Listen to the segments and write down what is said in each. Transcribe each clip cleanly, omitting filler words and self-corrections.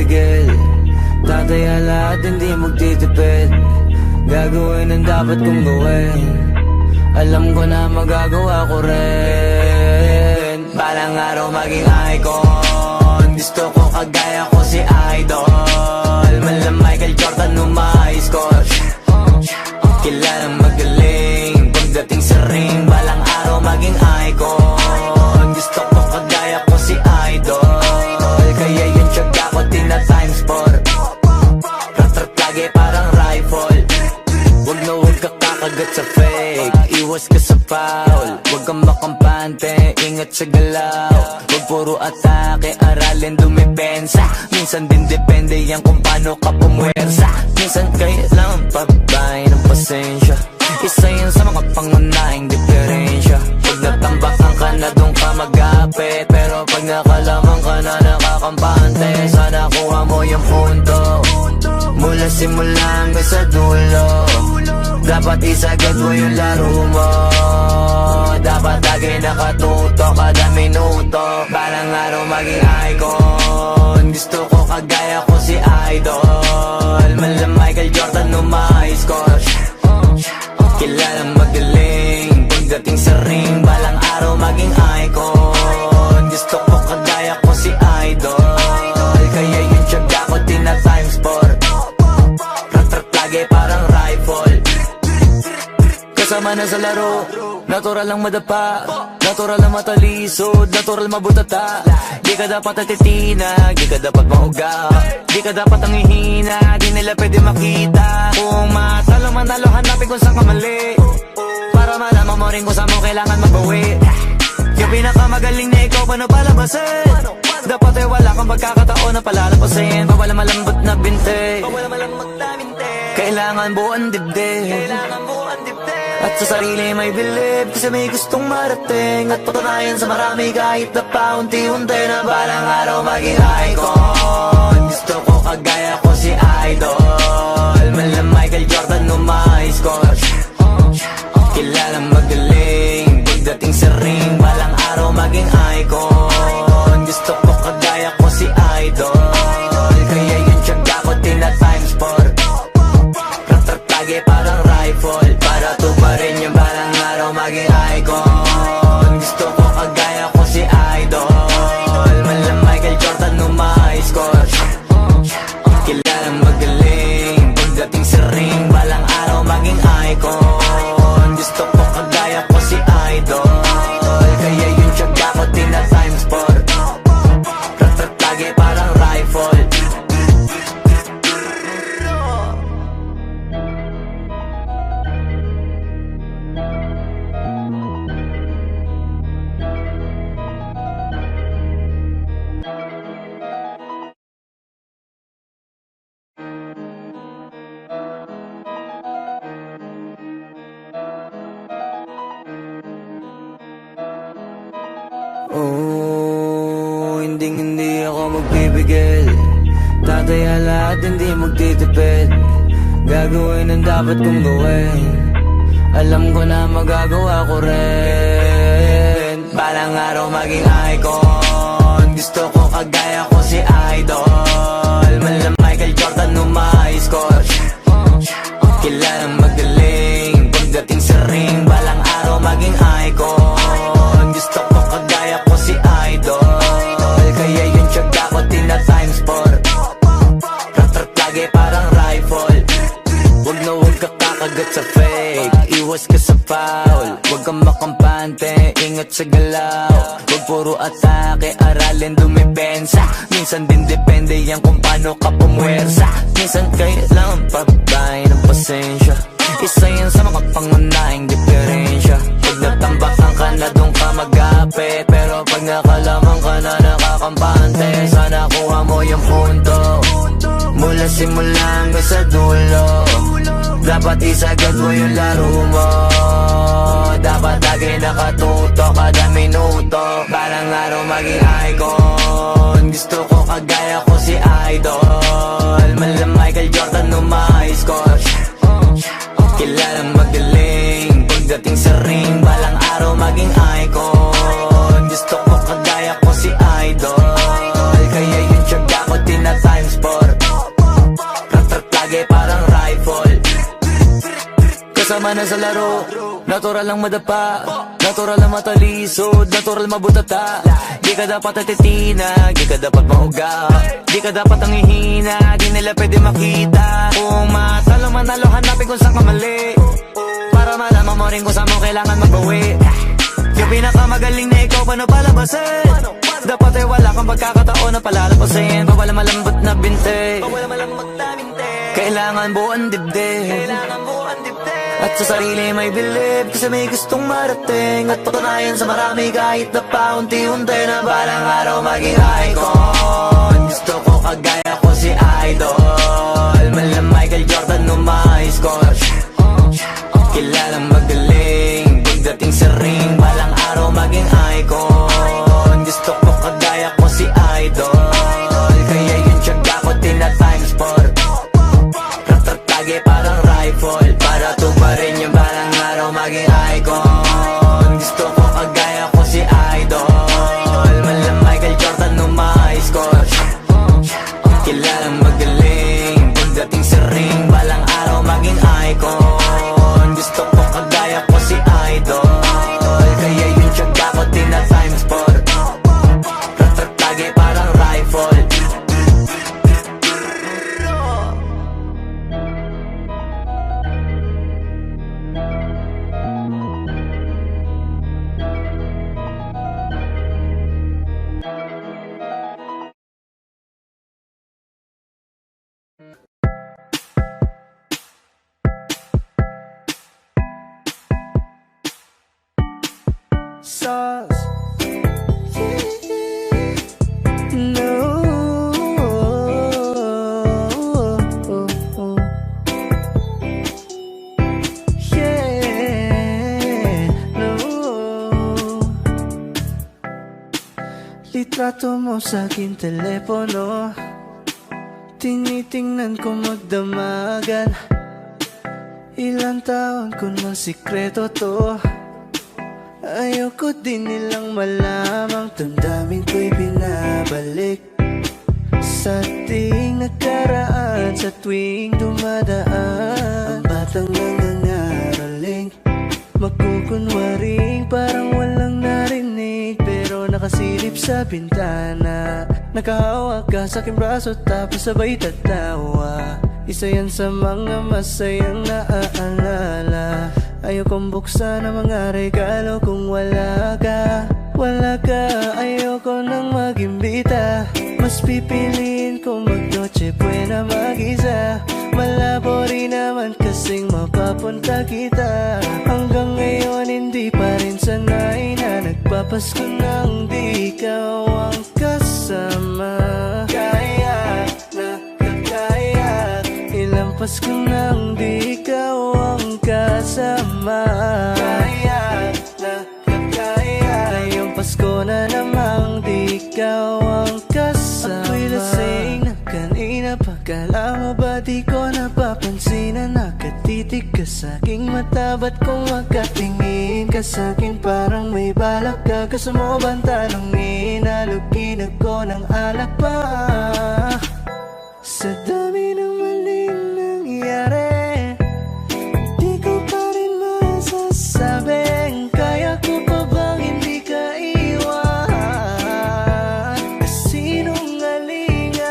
magpipigil. Tataya lahat, hindi magtitipid. Gagawin ang dapat kong gawin. Alam ko na magagawa ko rin. Balang araw maging icon. Gusto ko kagaya ko si Idol. Mala Michael Jordan numa-score. Kilalang magaling pagdating sa ring. Balang araw maging icon. Gusto ko kagaya ko si Idol. Kaya yung tiyaga ko tina times 4. Rat-rat lagi parang rifle. Wag na wag ka kakagat sa fake. Iwas ka sa foul. Wag kang makampante, ingat sa galaw. Wag puro atake, aralin dumipensa. Minsan din depende yan kung paano ka pumwersa. Minsan kailangan pabay ng pasensya. Isa yan sa mga pangunahing diferensya. Pag natambakan ka na doon ka mag-apit. Pero pag nakalaman ka na nakakampante, sana kuha mo yung punto. Mula simula hanggang sa dulo. Dapat isagad mo yung laro mo. Dapat lagi nakatuto kada minuto. Balang araw maging icon. Gusto ko kagaya ko si Idol. Mala Michael Jordan numa-score. Kilalang magaling pagdating sa ring. Balang araw maging icon. Gusto ko kagaya ko si Idol. Kaya yung tiyaga ko tina times 4. Rat-rat lagi parang rifle. Kasama na sa laro, natural lang madapa. Natural lang matalisod, natural mabutata. Di ka dapat atitina, di ka dapat mahuga. Di ka dapat ang ihina, di nila pwede makita. Kung matalo man talo, hanapin kung saan ka mali. Para malaman mo rin kung saan mo kailangan magbawi. Yung pinakamagaling na ikaw, paano palabasin? Dapat ay wala kang pagkakataon na palalapasin. Bawala malambot na binte. Kailangan buuan dibdib. At sa sarili may believe. Kasi may gustong marating. At patunayan sa marami kahit na paunti-unti. Na balang araw maging icon. Gusto ko kagaya ko si Idol. Mala Michael Jordan numa-score. Kilalang magaling pagdating sa ring. Balang araw maging icon. Gusto ko kagaya ko si Idol. Kaya yung tiyaga ko tina times 4. Rat-rat lagi parang rifle. Para tuparin yung balang araw maging icon. Gusto ko kagaya ko si Idol. Mala Michael Jordan numa-score. Kilalang magaling pagdating sa ring. Balang araw maging icon. Gusto ko kagaya ko si Idol. Kaya yung tiyaga ko tina times 4. Rat-rat lagi parang rifle. Oh, hindi ako magpipigil. Tataya lahat, hindi magtitipid. Gagawin ang dapat kong gawin. Alam ko na magagawa ko rin. Balang araw maging icon. Gusto ko kagaya ko si Idol. Mala Michael Jordan numa-score. Kilalang magaling pagdating sa ring. Balang araw maging icon. Gusto ko kagaya ko si Idol. Kaya yung tiyaga ko tina times 4. Rat-rat lagi parang rifle. Wag na wag ka kakagat sa fake. Iwas ka sa foul. Wag kang makampante, ingat sa galaw. Wag puro atake, aralin dumipensa. Minsan din depende yan kung paano ka pumwersa. Minsan kailangan pabay ng pasensya. Isa yan sa mga pangunahing diferensya. Pag natambakan ka na doon ka mag-apit. Pero pag nakalaman ka na nakakampante, sana kuha mo yung punto. Mula simula hanggang sa dulo. Dapat isagad mo yung laro mo. Dapat lagi nakatuto kada minuto. Balang araw maging icon. Gusto ko kagaya ko si Idol. Mala Michael Jordan numa-score. Kilalang magaling pagdating sa ring. Balang araw maging icon. Gusto ko kagaya ko si Idol. Kaya yung tiyaga ko tina times Tagay parang rifle. Kasama na sa laro, natural lang madapa, natural lang matalisod, natural mabutata. Di ka dapat atitina, di ka dapat mahuga, di ka dapat ang ihina, di nila pwede makita. Kung matalo manalo, hanapin kung saan ka mali, para malaman mo rin kung saan mo kailangan magbawi. Yung pinakamagaling na ikaw, paano palabasin? Dapat ay wala kang pagkakataon na palalapasin. Bawal malambot na binte, kailangan buuan dibdib, at sa sarili may bilib, kasi may gustong marating. At patunayan sa marami kahit na paunti-unti, na balang araw maging icon. Gusto ko kagaya ko si Idol, mala Michael Jordan no my score. Kilalang magaling, pagdating sa ring, balang araw maging icon. Gusto ko kagaya ko si Idol, kaya yung tiyaga ko tina-times 4. Ratatagi parang rifle, para tuparin yung balang araw maging icon. Gusto ko kagaya ko si Idol, mala Michael Jordan no my score. Kilalang magaling, pagdating sa ring, balang araw maging icon. Gusto ko kagaya ko si Idol, kaya yung tiyaga ko tina-times 4. Ratatagi parang rifle. Sauce. No. Yeah. No. Litrato mo sa aking telepono, tinitingnan ko magdamagan. Ilang taon ko ng sikreto to, ayoko din nilang malamang. Damdamin ko'y binabalik sa ating nakaraan, sa tuwing dumadaan. Ang batang nangangaraling, magkukunwaring parang walang narinig, pero nakasilip sa bintana. Nakahawak ka sa aking braso, tapos sabay tatawa. Isa yan sa mga masayang naaalala. Ayokong buksan ang mga regalo kung wala ka. Wala ka, ayoko nang mag-imbita. Mas pipiliin kong mag-noche buena mag-isa. Malabo rin naman kasing mapapunta kita. Hanggang ngayon hindi pa rin sanay na nagpapasko nang di ikaw ang kasama. Kaya na kakaya, ilang Pasko nang di ikaw ang kasama. Kaya na kakaya, ngayong Pasko na namang di ikaw ang kasama. Ako'y lasing na kanina pa, kala mo ba di ko napapansin na nakatitig ka sa aking mata? Ba't kung makatingin ka sa akin parang may balak ka? Gusto mo bang tanongin, alugin ako ng alak pa? Sa dami ng maling nangyari, di ko pa rin masasabing kaya ko pa bang hindi ka iwan? Kasinungalingan,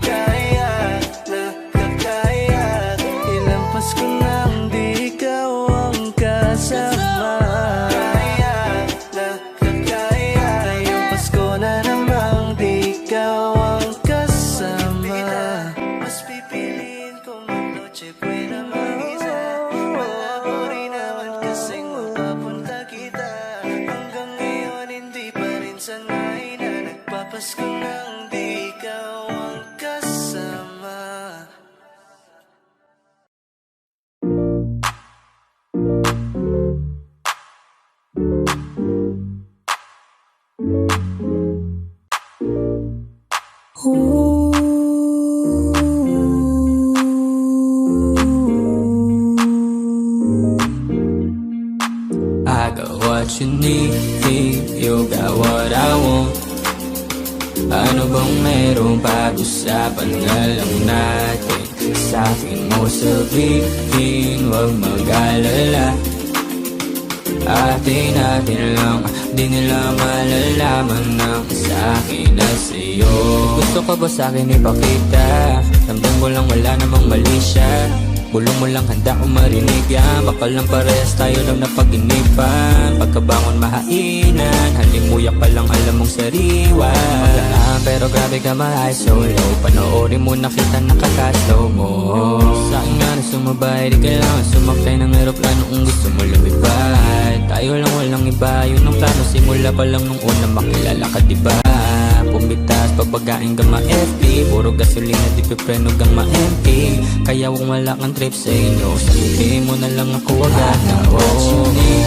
kaya na kakaya, ilang Pasko nang di ikaw ang kasama. Kaya na kakaya, ngayong Pasko na namang di ikaw ang kasama. Mas pipiliin kong mag-noche buena mag-isa. Malabo rin naman kasing mapapunta kita. Hanggang ngayon hindi pa rin sanay na nagpapasko nang di ikaw ang kasama. I got what you need, you got what I want. Ano bang merong pag-usapan na lang natin? Sa'kin mo sabihin, huwag mag-alala. Atin lang, di nila malalaman ng sa'kin na sa'yo. Gusto ka ba sa'kin ipakita? Ramdam ko lang wala namang mali siya. Bulong mo lang handa ko marinig yan. Baka lang parehas tayo lang napag-inipan. Pagkabangon mahainan, halimuyak pa lang alam mong sariwa. Maglaan pero grabe ka ma-high solo. Panoorin mo nakita nakakaslow mo. Sa'kin nga na sumabay, di kailangan sumakay ng aeroplano kung gusto mo lumipad. Tayo lang walang iba, yun ang plano. Simula pa lang nung una makilala ka diba? Pumitas, pabagain ka ma-FP. Puro gasolina, di pipreno kang ma-MP. Kaya kung wala kang trip sa inyo, sabihin mo na lang ako agad na what you need,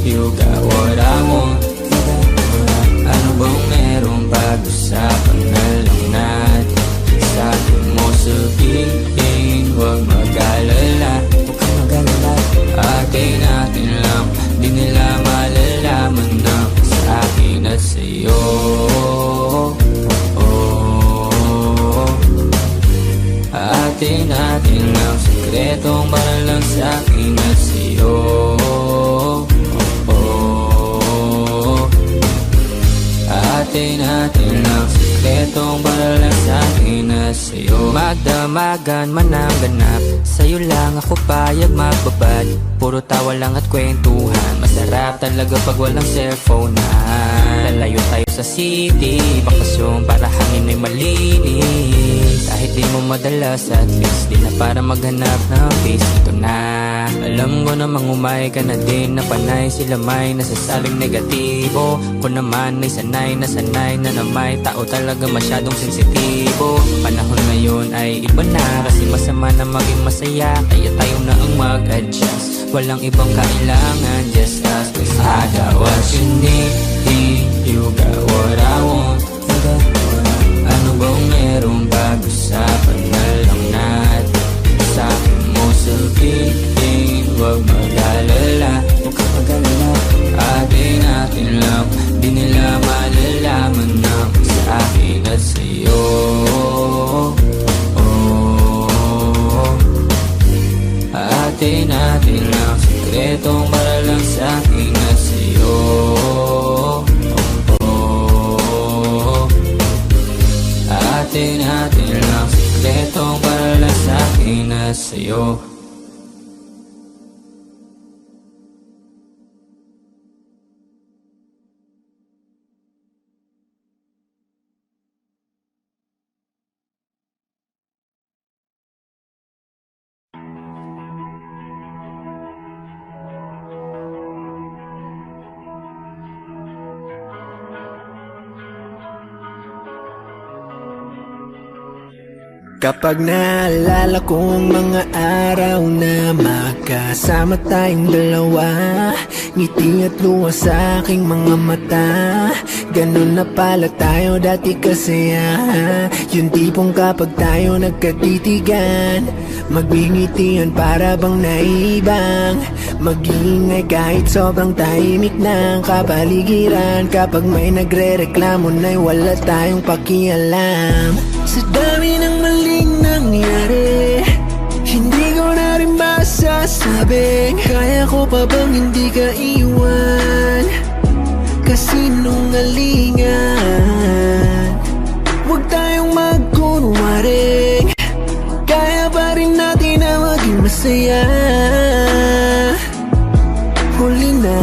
you got what I want. Ano bang merong pag-usapan na lang natin? Sa'kin mo sabihin, huwag mag-alala. Huwag kang mag-alala. Atin lang, di nila malalaman na sa akin at sa'yo. Atin lang, sikretong para lang sa akin at sa'yo. Atin lang, sikretong para lang sa akin at sa'yo. Magdamagan man ang ganap, sa'yo lang ako payag magbabad. Puro tawa lang at kwentuhan, masarap talaga pag walang cellphone na. Lalayo tayo sa city, bakasyon para hangin ay malinis. Kahit di mo madalas at least di na para maghanap ng peace. Ito na, alam ko namang umay ka na din na panay sila may nasasabing negatibo. Ko naman ay sanay na may tao talaga masyadong sensitibo. Panahon ngayon ay iba na, kasi masama na maging masaya. Kaya tayo na ang mag-adjust, walang ibang kailangan, just us. Cause I got what you need, you got what I want. Ano bang merong pag-usapan na lang natin? Sa'kin mo sabihin, huwag mag-alala. Huwag ka mag-alala. Atin lang, di nila malalaman na sa akin at sa'yo. Atin lang, sikretong para lang sa akin at sa'yo. Atin lang, sikretong para lang sa akin at sa'yo. Kapag naalala kong mga araw na magkasama tayong dalawa, ngiti at luha sa aking mga mata. Ganun na pala tayo dati kasaya. Yung tipong kapag tayo nagkatitigan, magbingitian para bang naibang. Mag-iingay kahit sobrang tahimik ng kapaligiran. Kapag may nagre-reklamo na'y wala tayong pakialam. Sa dami ng maling nangyari, hindi ko na rin masasabing kaya ko pa bang hindi ka iwan. Kasinungalingan, huwag tayong magkunwaring, kaya pa rin natin na maging masaya. Huli na,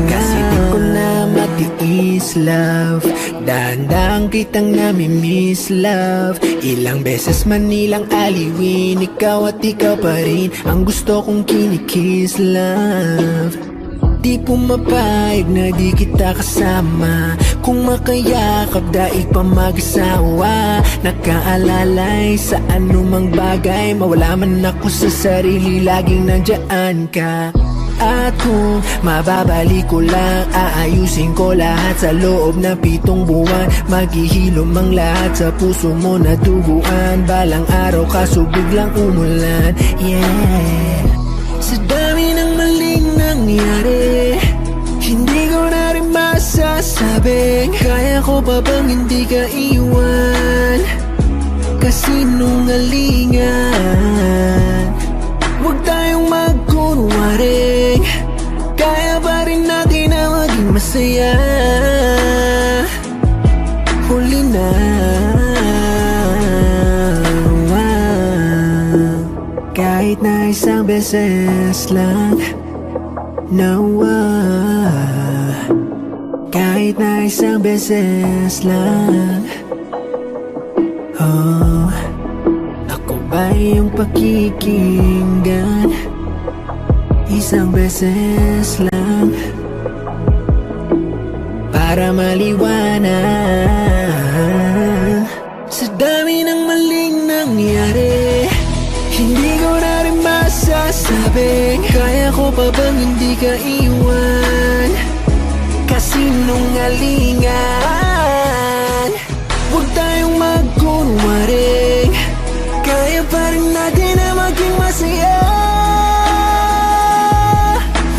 kasi di ko na matiis, love. Dahan-dahan kitang nami-miss, love. Ilang beses man nilang aliwin, ikaw at ikaw pa rin ang gusto kong kinikiss, love. Di pumapayag na di kita kasama, kung makayakap daig pa mag-asawa. Nakaalalay sa anumang bagay, mawala man ako sa sarili, laging nandiyan ka. At kung mababalik ko lang, aayusin ko lahat sa loob ng 7 buwan. Maghihilom ang lahat sa puso mo na duguan. Balang araw kaso biglang umulan, yeah. Sa dami ng maling nangyari, hindi ko na rin masasabing kaya ko pa bang hindi ka iwan? Kasinungalingan, huwag tayong magkunwaring kaya pa rin natin na maging masaya. Huli na, kahit na isang beses lang, nawa. Kahit na isang beses lang. Oh, ako ba yung pakikinggan? Isang beses lang para maliwanag. Sa dami ng maling nangyari, hindi ko na rin masasabing kaya ko pa bang hindi ka iwan? Kasinungalingan, huwag tayong magkunwaring kaya pa rin natin na maging masaya.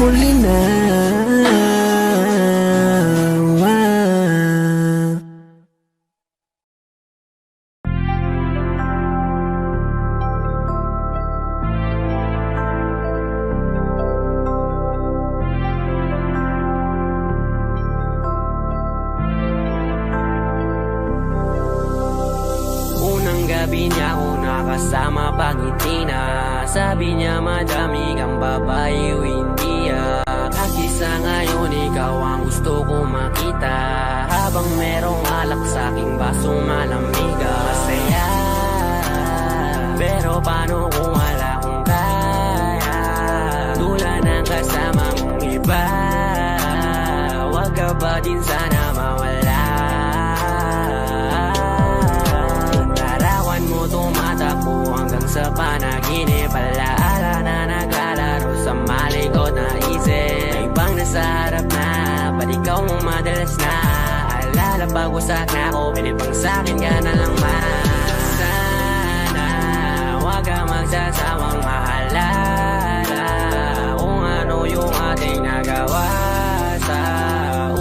Huli na, gabi niya ako nakasama pangiti na. Sabi niya madami kang babae o hindi Kasi sa ngayon ikaw ang gusto ko makita. Habang merong alak sa aking basong malamiga. Masaya, pero paano kung wala kong kaya? Tulad ng kasama mong iba, wag ka ba din sana mawala? Sa panaginip, alaala na naglalaro sa malikot na isip. May ibang nasa harap na, ba't ikaw mong madalas na? Alala pag-usak na ako, pinipang sa'kin ka na lang man. Sana, wag ka magsasawang maalala kung ano yung ating nagawa. Sa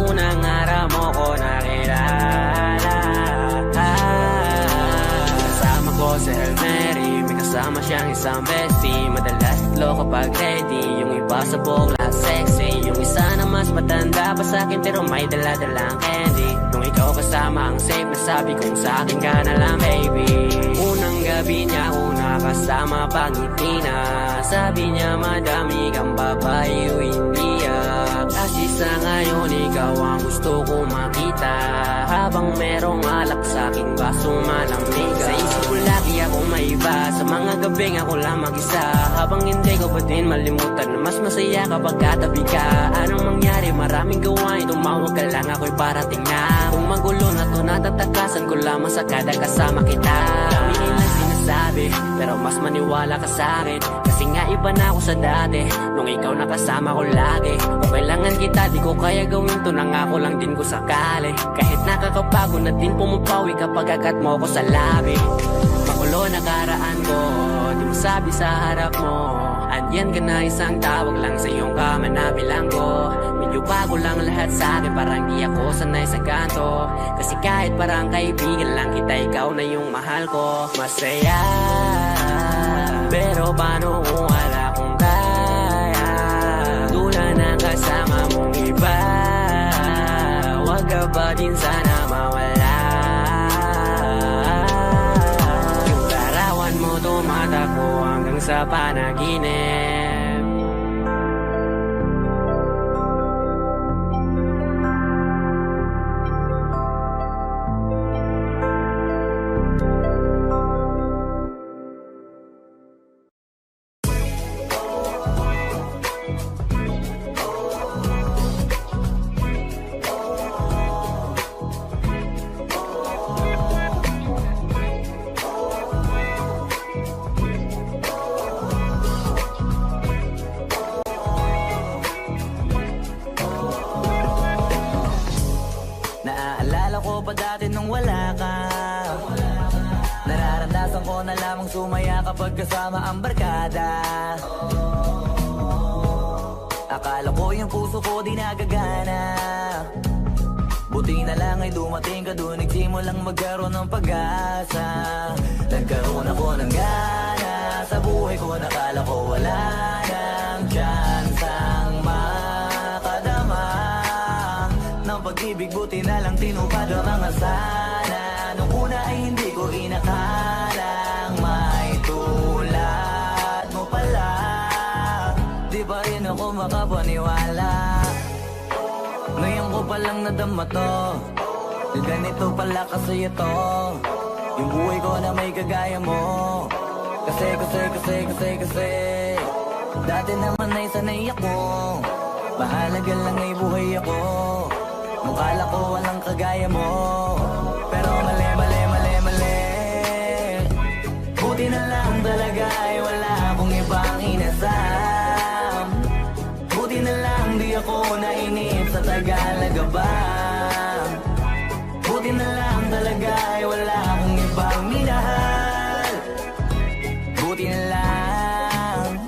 unang araw mo ko nakilala. Kasama ko si Elmery, kasama siyang isang bestie. Madalas tatlo kapag ready, yung iba sa buhok lahat sexy. Yung isa na mas matanda pa sa'kin pero may dala-dalang candy. Nung ikaw kasama ang safe, nasabi kong sa'kin ka na lang baby. Unang gabi niya ako nakasama pangiti na. Sabi niya madami kang babae o hindi Kasi sa ngayon ikaw ang gusto ko makita. Habang merong alak sa'king basong malamiga. Sa isip ko lagi ako may iba, sa mga gabing ako lang mag-isa. Habang hindi ko pa din malimutan na mas masaya kapag katabi ka. Anong mangyari, maraming gawain, tumawag ka lang ako'y parating na. Kung magulo na to, natatakasan ko lamang sa kada kasama kita. Dami nilang sinasabi, pero mas maniwala ka sa'kin. Kasi nga iba na ako sa dati, nung ikaw nakasama ko lagi. Kung kailangan kita, di ko kaya gawin to, nangako lang din ko sakali. Kahit nakakabago na din pumapawi kapag agat mo ko sa labi. Magulo na karaan ko, di mo sabi sa harap mo. Andyan ka na, isang tawag lang sa iyong kama na bilanggo. Medyo bago lang lahat sa akin, parang di ako sanay sa kanto. Kasi kahit parang kaibigan lang kita, ikaw na yung mahal ko. Masaya, pero paano kung wala kong kaya? Tulad ng kasama mong iba, wag ka ba din sana mawala? Yung larawan mo tumatakbo hanggang sa panaginip. Naaalala ko pa dati nung wala ka. Nararamdasan ko na lamang sumaya kapag kasama ang barkada. Akala ko yung puso ko di nagagana. Buti na lang ay dumating ka doon, nagsimulang magkaroon ng pag-asa. Nagkaroon ako ng gana sa buhay ko, nakala ko wala nang tsansang makadama ng pag-ibig. Buti na lang tinupad ang mga sana. Nung una ay hindi ko inakalang may tulad mo pala. Di pa rin ako makapaniwala. Ngayon ko palang nadama to, ganito pala kasi ito, yung buhay ko na may kagaya mo. Kasi dati naman ay sanay ako, mahalaga lang ay buhay ako. Nung kala ko walang kagaya mo, pero mali. Buti na lang talaga ay wala akong ibang inasam. Buti na lang di ako nainip sa Tagalaga ba. Buti na lang talaga ay wala akong ibang minahal. Buti na lang,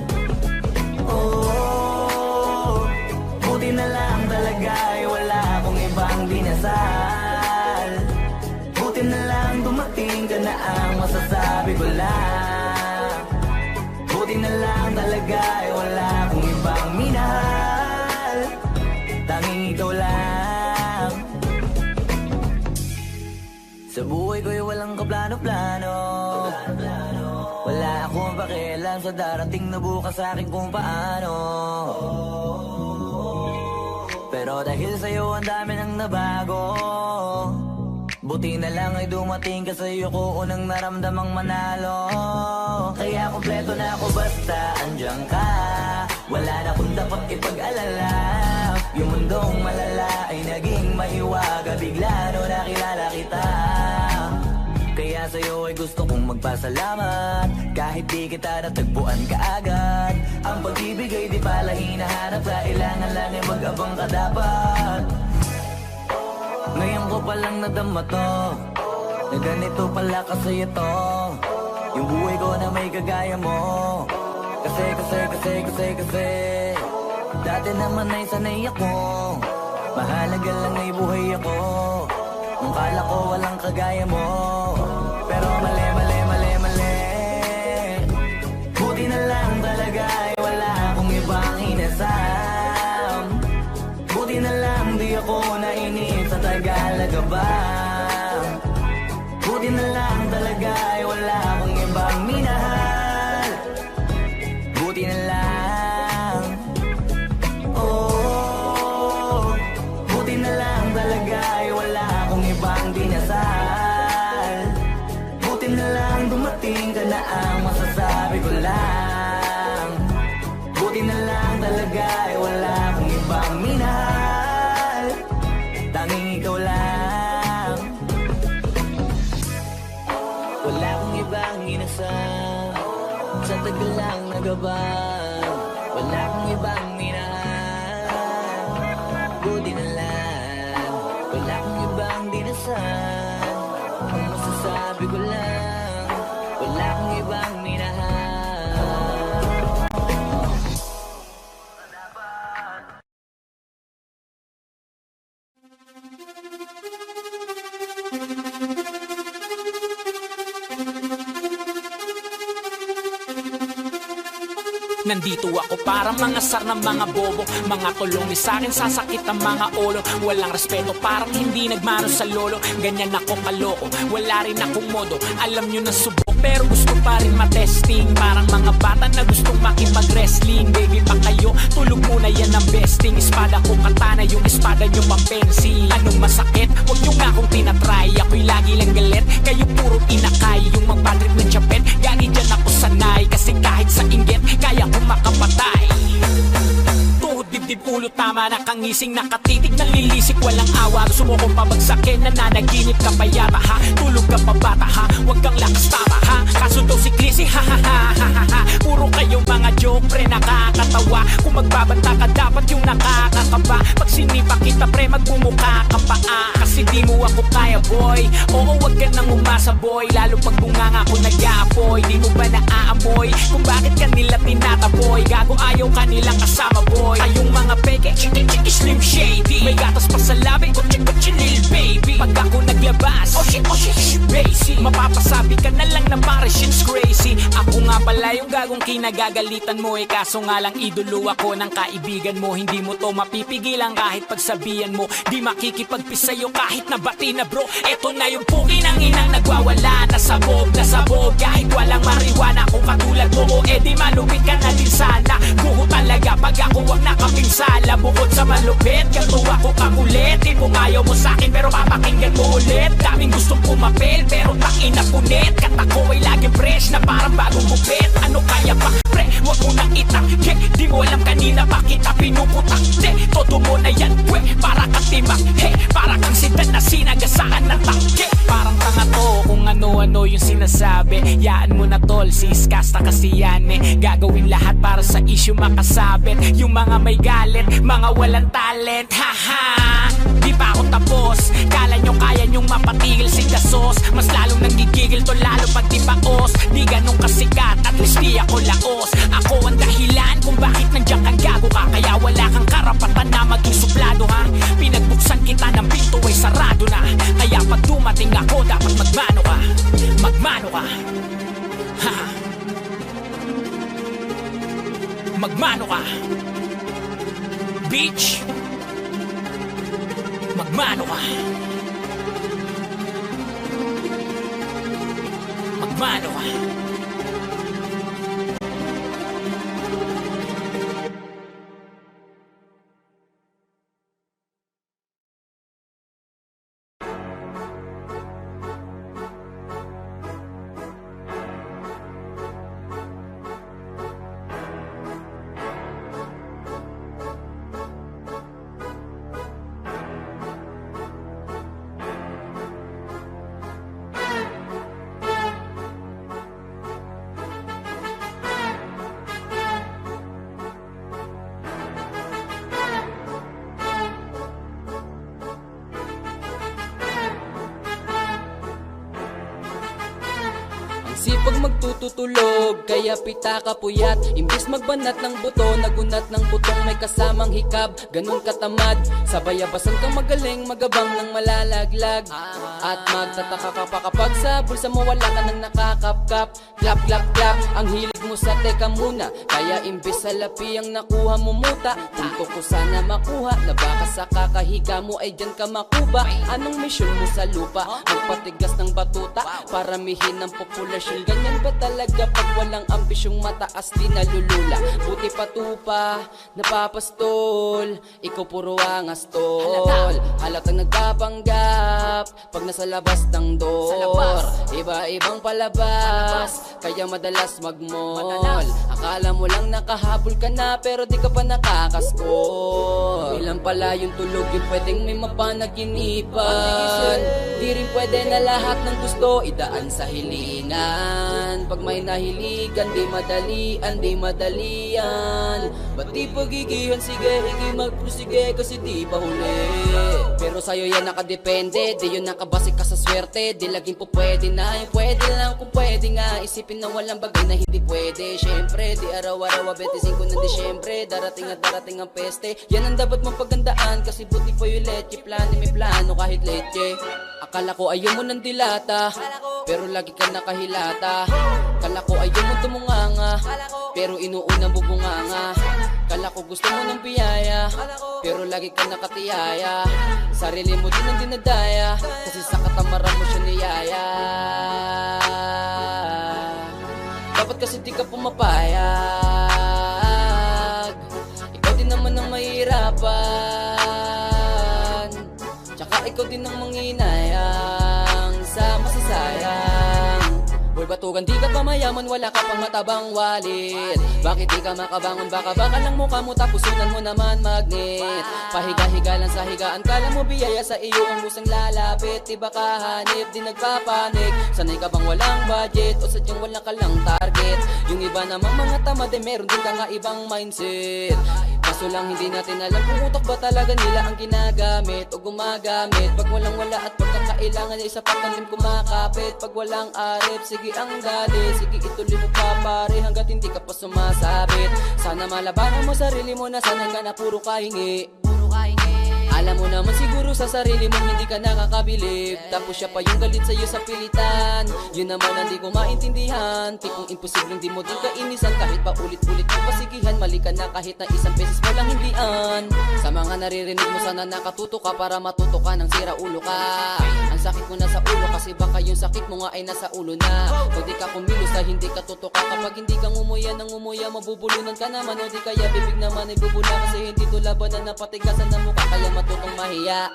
oh, buti na lang talaga ay wala akong ibang dinasal. Buti na lang dumating ka na ang masasabi ko lang. Buti na lang talaga ay wala akong ibang minahal. Tanging ikaw lang. Sa buhay ko'y walang kaplano-plano. Wala akong pakialam sa darating na bukas sa akin kung paano. Pero dahil sa'yo ang dami nang nabago. Buti na lang ay dumating ka sa'yo ko unang naramdamang manalo. Kaya kompleto na ako basta andyan ka. Wala na akong dapat ipag-alala. Yung mundong malala ay naging mahiwaga bigla no nakilala kita. Kaya sa'yo ay gusto kong magpasalamat. Kahit di kita natagpuan kaagad. Ang pag-ibig ay di pala hinahanap. Kailangan lang ay mag-abang ka dapat. Ngayon ko palang nadama to, na ganito pala kasi ito, yung buhay ko na may kagaya mo. Kasi dati naman ay sanay ako, mahalaga lang ay buhay ako. Nung kala ko walang kagaya mo, pero mali. Buti na lang talaga ay wala akong ibang inasam. Buti na lang di ako nainip sa Tagalaga ba. Buti na lang talaga ay wala akong ibang minahal. Buti na lang, oh, buti na lang talaga ay wala akong ibang dinasal. Buti na lang dumating ka na ang masasabi ko lang. Buti na lang talaga ay wala akong ibang minahal. Tanging ikaw lang. Wala akong ibang inasam sa tagal lang nagabang. Wala akong ibang minahal. Buti na lang. Wala akong ibang dinasal. Ang masasabi ko lang, wala akong ibang minahal. Nandito ako para mga sar ng mga bobo. Mga tulong ni sa'kin sasakit ang mga ulo. Walang respeto parang hindi nagmano sa lolo. Ganyan ako kaloko, wala rin akong modo. Alam nyo na subok pero gusto pa rin matesting. Parang mga bata na gustong makipag-wrestling. Baby pa kayo, tulog muna yan ang besting. Espada ko katana, yung espada nyo pang-pencil. Anong masakit? Huwag nyo nga akong tinatry. Ako'y lagi lang galit, kayo puro inakay. Yung mag-badrip ng Japan, gani dyan ako sanay. Kasi kahit sa inggit, kaya ko makapatay. Tuhod, dibdib, ulo, tama na kangising. Nakatitig, nalilisik, walang awa. Gusto mo kong pabagsakin, nananaginip ka pa yata ha. Tulog ka pa bata ha, huwag kang lakas tama ha. Kaso daw si Clissy, ha ha ha ha ha. Puro kayong mga joke mo pre nakakatawa. Kung magbabanta ka dapat yung nakakakaba. Pag sinipa kita pre magmumukha ka pa kasi di mo ako kaya boy. Oo wag ka nang umasa boy, lalo pag bunganga ko nag-aapoy. Di mo ba naaamoy kung bakit kanila tinataboy? Gago ayaw kanilang kasama boy. Kayong mga peke, chiki slim shady, may gatas pa sa labi, kutsi lil baby. Pag ako naglabas, oh shit basic, mapapasabi ka na lang na pare shit's crazy. Ako nga pala yung gagong kinagagalitan mo kaso nga lang idolo ako ng kaibigan mo. Hindi mo to mapipigilan kahit pagsabihan mo. Di makikipagpis sa'yo kahit nabati na bro. Eto na yung puki ng inang nagwawala. Nasabog kahit walang mariwana. Kung katulad mo di malupit ka na din sana. Guho talaga pag ako ang nakapinsala. Bukod sa malupit, ganto ako kakulit. Di mo ayaw mo sa'kin pero papakinggan mo ulit. Daming gustong pumapel pero takin na punit. Katako ay laging fresh na parang bagong bupit. Ano kaya pa pre, wag mo nang itangke. Di mo alam kanina pa kita pinuputak. Todo mo na yan pwe, para ka timak. Para kang sidan na sinagasaan ng tangke. Parang tanga to kung ano-ano yung sinasabi. Yaan mo na tol, siskasta kasi yan Gagawin lahat para sa issue makasabit. Yung mga may galit, mga walang talent. Haha, di pa ako tapos. Kala nyo kaya nyong mapatigil si Gasos. Mas lalong nanggigigil to lalo pag di baos. Di ganun kasikat, at least di ako laos. Ako ang dahilan kung bakit nandiyan kang gago ka. Kaya wala kang karapatan na maging suplado ha. Pinagbuksan kita ng pinto ay sarado na. Kaya pag dumating ako dapat magmano ka. Magmano ka. Haha, magmano ka. Bitch, magmano ka. Magmano ka. Sipag magtututulog, kaya pita ka puyat. Imbis magbanat ng buto, nagunat ng butong may kasamang hikab. Ganun katamad, sabayabasan kang magaling, magabang ng malalaglag. At magtataka ka pa kapag sa bulsa mo wala ka nang nakakapkap. Clap, clap, clap, ang hilig mo sa teka muna. Kaya imbis sa lapi ang nakuha mo muta. Punto ko sana makuha, na baka sa kakahiga mo ay dyan ka makuba. Anong mission mo sa lupa? Magpatigas ng batuta, paramihin ng populasyon. Ganyan ba talaga pag walang ambisyong mataas di nalulula? Buti patupa, napapastol, ikaw puro angas tol. Halatang nagpapanggap pag nasa labas ng door. Iba-ibang palabas, kaya madalas magmall. Akala mo lang nakahabol ka na pero di ka pa nakakaskol. Ilan pala yung tulog yung pwedeng may mapanaginipan. Di rin pwede na lahat ng gusto idaan sa hilingan. Pag may nahiligan, di madalian. Ba't di pagigihan, sige, hindi magprosige kasi di pa huli. Pero sa'yo yan nakadepende, di yun nakabase ka sa swerte. Di laging po pwede na, yung pwede lang kung pwede nga. Isipin na walang bagay na hindi pwede. Syempre, di araw-araw 25 ng Disyembre. Darating at darating ang peste. Yan ang dapat mong pagandaan, kasi buti pa yung leche. Plano may plano kahit leche. Akala ko ayaw mo ng dilata, pero lagi ka nakahilata. Kala ko ayaw mo tumunganga, pero inuuna bubunganga. Kala ko gusto mo ng biyaya, pero lagi ka nakatiyaya. Sarili mo din ang dinadaya, kasi sa katamaran mo siya niyaya. Dapat kasi di ka pumapayag, ikaw din naman ang mahirapan. Tsaka ikaw din ang manghinayang sa masasayang. Boy, ba't Kasulatugan, di ka pa mayaman, wala ka pang matabang wallet. Bakit di ka makabangon, baka lang mukha mo tapos sunan mo naman magnet. Pahiga-higa lang sa higaan, kala mo biyaya sa iyo ang musang lalapit. Di ba kahanip, di nagpapanik? Sanay ka bang walang budget o sadyang wala ka lang target? Yung iba namang mga tamad meron din ka nga ibang mindset. Kaso lang hindi natin alam kung utak ba talaga nila ang ginagamit o gumagamit. Pag walang wala at pagkakailangan ay isa patalim kumakapit. Pag walang arip, sige ang dali, sige ituloy mo pa pare hanggat hindi ka pa sumasabit. Sana malabanan mo sarili mo na sanay ka na puro kahingi. Alam mo naman siguro sa sarili mo hindi ka nakakabilib. Tapos siya pa yung galit sa'yo sa pilitan. Yun naman ang di ko maintindihan. Tipong imposibleng di mo din kainisan. Kahit pa ulit-ulit mo pasigihan, mali ka na kahit na isang beses mo lang hindian. Sa mga naririnig mo sana nakatuto ka para matuto ka ng sira ulo ka. Ang sakit mo na sa ulo kasi baka yung sakit mo nga ay nasa ulo na. Pag di ka kumilos na hindi ka tutuka. Kapag hindi ka ngumuya ng ngumuya, mabubulunan ka naman. O di kaya bibig naman ay bubula kasi hindi to labanan na patigasan ng mukha kaya matutong mahiya.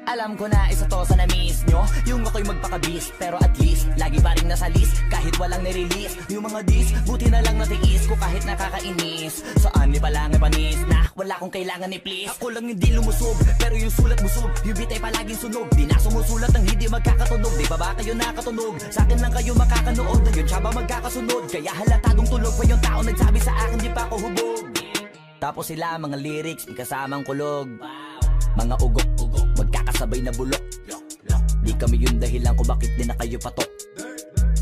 Alam ko na isa to sa na-miss nyo, yung ako'y magpakabis. Pero at least, lagi pa rin nasa list kahit walang nirelease. Yung mga dis, buti na lang natiis ko kahit nakakainis. Saan ni palang panis na wala kong kailangan ni please. Ako lang hindi lumusob, pero yung sulat busog. Yung bitay palaging sunog, di na sumusulat ng hindi magkakatunog. Di ba kayo nakatunog? Sa akin lang kayo makakanood. Yun siya ba magkakasunod? Kaya halatadong tulog pa yung tao nagsabi sa akin di pa ako hubog. Tapos sila mga lyrics, may kasamang kulog. Mga ugok-ugok, magkakasabay na bulok. Di kami yung dahilan kung bakit di na kayo patok.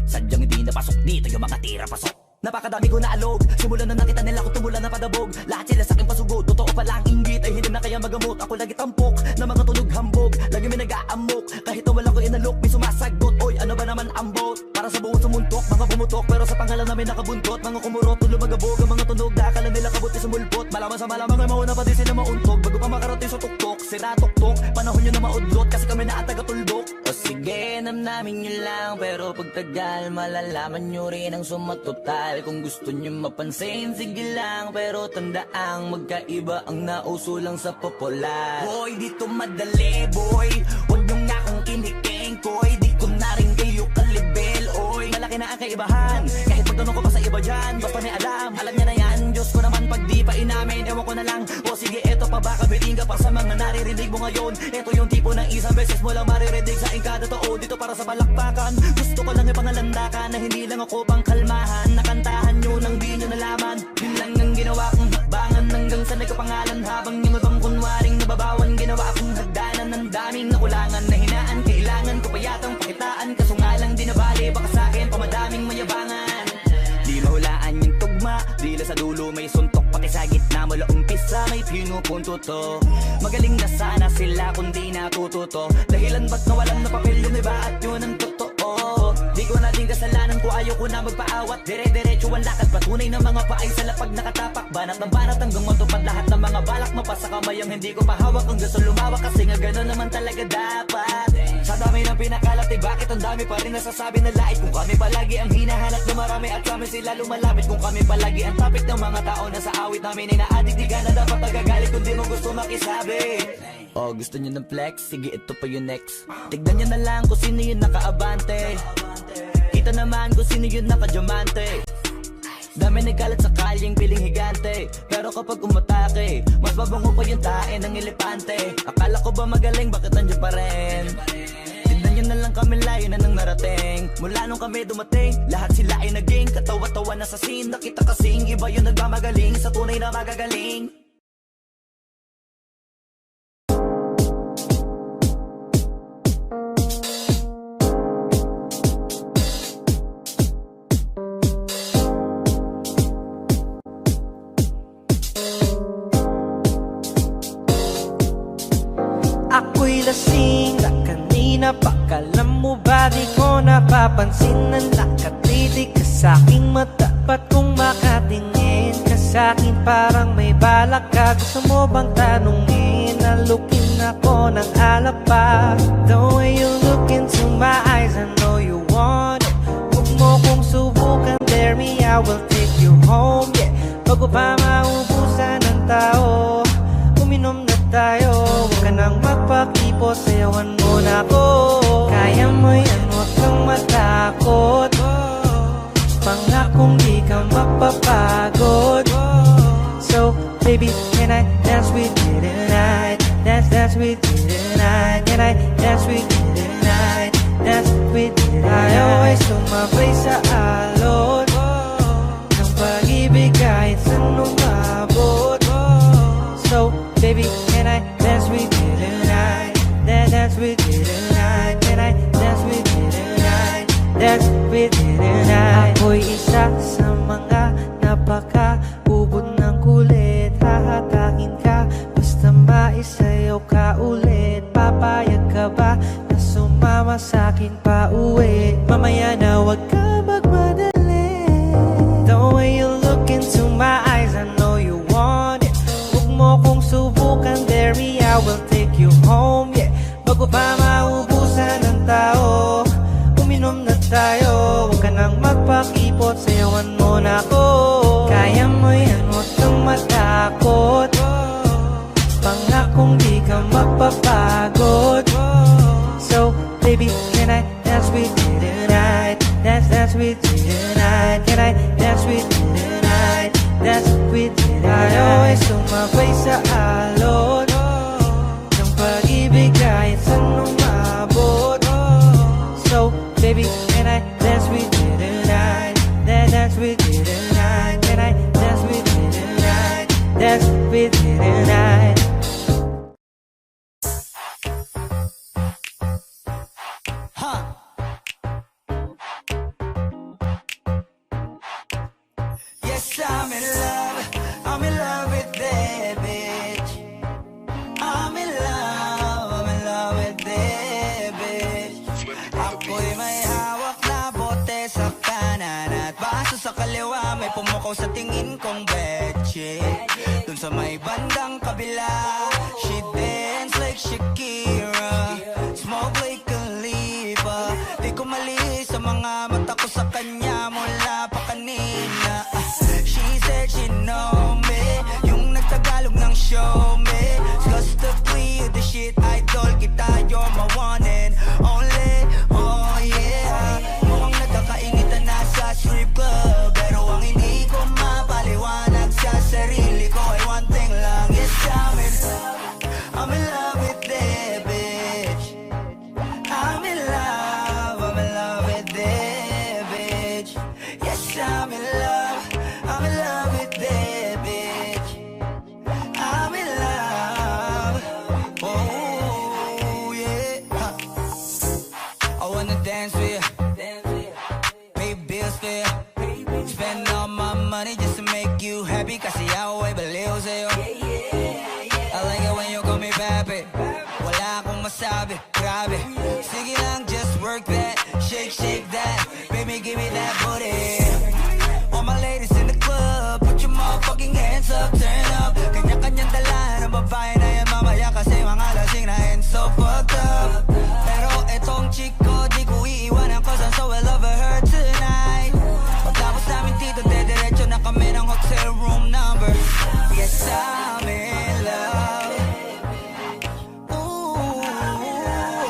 Sadyang hindi napasok dito yung mga tira pasok. Napakadami ko na alog, simulan na nakita nila ko tumula na padabog. Lahat sila sa akin pasugod, totoo pala ang inggit ay hindi na kaya magamot. Ako lagi tampok, na mga tunog hambog. Lagi may nag-aamok, kahit na wala ko inalok. May sumasagot, oy ano ba naman ang bot? Para sa buong sumuntok, mga bumutok. Pero sa pangalan namin nakabuntot, mga kumurot, tulo magabog. Ang mga tunog, dakala nila kabuti sumulpot. Malaman sa malamang ay mauna pa din sila mauntog. Bago pa makarating sa tuktok, sira tuktok. Panahon nyo na maudlot, kasi kami na taga-tuldok. O sige, namnamin nyo lang, pero pagtagal malalaman nyo rin ang sumatotal. Kung gusto nyo mapansin, sige lang, pero tandaang magkaiba ang nauso lang sa popular. Boy, dito madali, boy, huwag nyo nga akong kiniking, koy. Di ko na rin kayo kalibel, oy. Malaki na ang kaibahan, kahit pagtanong ko pa sa iba dyan. Basta may alam niya na yan. Diyos ko naman pag di pa inamin, ewan ko na lang. O sige, eto pa baka biling ka pa sa mga naririnig mo ngayon. Eto yung tipo ng isang beses mo lang maririnig sa kada tao. Dito para sa palakpakan, gusto ko lang ipangalandakan na hindi lang ako pang kalmahan. Nakantahan nyo nang di nyo nalaman. Yun lang ang ginawa kong hakbangan hanggang sa nagkapangalan. Habang yung ibang kunwaring nababawan, ginawa akong hagdanan ng daming nakulangan na hinaan. Kailangan ko pa yatang pakitaan, kaso nga lang di nabali. Baka sa akin pamadaming mayabangan. Di mahulaan yung tugma, dila sa dulo may suntok. Pati sa gitna mula umpisa may pinupunto to. Magaling na sana sila kung di natututo. Dahilan ba't nawalan na papel yun iba at yun ang totoo. Di ko na din kasalanan ko, ayaw ko na magpaawat. Dire-diretso ang lakad, patunay ng mga paay sa lapag nakatapak. Banat ng banat hanggang matupad lahat ng mga balak. Mapasa kamay ang hindi ko pahawak, ang gusto lumawak. Kasi nga gano'n naman talaga dapat. Sa dami ng pinakalat, eh bakit ang dami pa rin nasasabi na lait? Kung kami palagi ang hinahanap na marami at kami sila lumalapit. Kung kami palagi ang topic ng mga tao na sa awit namin ay naadik. Di ka na dapat nagagalit kung di mo gusto makisabi. Oh, gusto nyo ng flex? Sige, ito pa yung next. Tignan nyo na lang kung sino yung nakaabante. Kita naman kung sino yung nakadiamante. Dami nagkalat sa kalyeng piling higante. Pero kapag umatake, mas babango pa yung tae ng elepante. Akala ko ba magaling, bakit nandiyan pa rin? Tignan nyo na lang kami, layo na nang narating. Mula nung kami dumating, lahat sila ay naging katawa-tawa na sa scene. Nakita kasing iba yung nagmamagaling sa tunay na magagaling. Ako'y lasing na kanina, pakalam mo ba di ko napapansin? Ang nakatitig ka sa'king mata. Ba't kung makatingin ka sa'kin parang may balak ka? Gusto mo bang tanungin? Nalukin ako ng alapa. The way you look into my eyes, I know you want it. Huwag mo kong subukan, dare me, I will take you home, yeah. Bago pa maubusan ng tao, uminom na tayo. Huwag ka nang magpakipot, sayawan mo na ako. Kaya mo yan, huwag kang matakot. Pangakong di ka mapapagod. So, baby, can I dance with you tonight? Dance with you tonight. Can I dance with you tonight? Dance with you tonight. I always sumabay sa alon ng pag-ibig kahit saan umabot. So, baby, can I dance with you tonight? Dance with you tonight. Can I dance with you tonight? Dance with you tonight. Ako'y isa sa mga napaka-ubod ng kulit. Hahatakin ka, basta maisayaw ka ulit. Papayag ka ba na sumama sa'kin pa uwi? Mamaya na wag ka magmadali. The way you look into my eyes, I know you want it. Huwag mo kong subukan, dare me, I will take you home, yeah. Bago pa maubusan ng tao, uminom na tayo. Huwag ka nang magpakipot, sayawan mo na ako. Kaya mo yan, huwag kang matakot. Pangakong di ka mapapagod. So, baby, can I dance with you tonight? Dance with you tonight. Can I dance with you tonight? Dance with you tonight. I always sumabay sa alon ng pag-ibig kahit saan umabot. So, baby, can I dance with you tonight? Dance with you tonight. Can I dance with you tonight? Dance with you tonight. Yes, I'm in love with that bitch. I'm in love with that bitch. Ako'y may hawak na bote sa kanan at baso sa kaliwa, may pumukaw sa tingin kong betche. Dun sa may bandang kabila, she dance like Shakira, smoke like Khalifa. Di ko mali sa mga mata ko sa kanya mula pa kanina. She said she know me, yung nagtagalog ng show me. Cause the plea of the shit, idol kita, you're my one and only. Oh yeah, mukhang nagkakainitan na sa strip club, pero ang hindi ko mapaliwanag sa sarili ko ay one thing lang. Yes, I'm in love with that bitch. I'm in love with that bitch. Yes, I'm in love with that bitch. I'm in love. Oh yeah. I wanna dance with you, pay bills for you, spend all my money just to make you happy. Kasi ako ay baliw sa'yo. I like it when you call me papi. Wala akong masabi, grabe. Sige lang, just work that, shake that. Baby, give me that booty. All my ladies in the club, put your motherfucking hands up, turn up. Kanya-kanyang dala ng babae na yan mamaya, kasi mga lasing na and so fucked up. Pero etong chick ko, di ko iiwanan, cause I'm so in love with her tonight. Pagtapos namin dito, dediretso na kami ng hotel room number. Yes, I'm in love. Ooh, I'm in love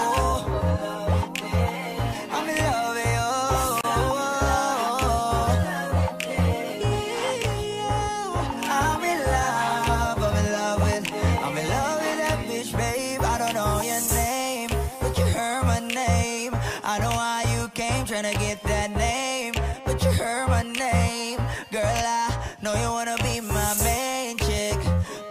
with you. I'm in love with that bitch, babe. I don't know your name, but you heard my name. I know how you came, tryna get that name, but you heard my name. Girl, I know you wanna be my main chick,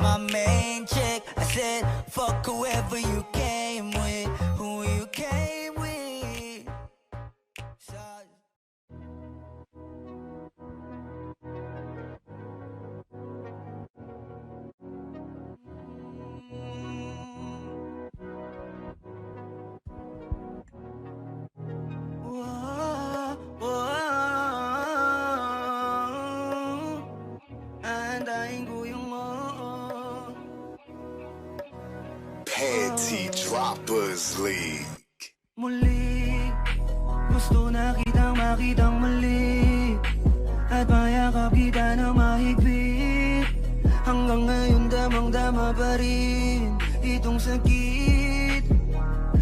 my main chick. I said, fuck whoever you came with, who you came with. T Droppers League. Muli, gusto na kitang makitang muli, at mayakap kita na mahigpit. Hanggang ngayon damang-dama pa rin itong sakit.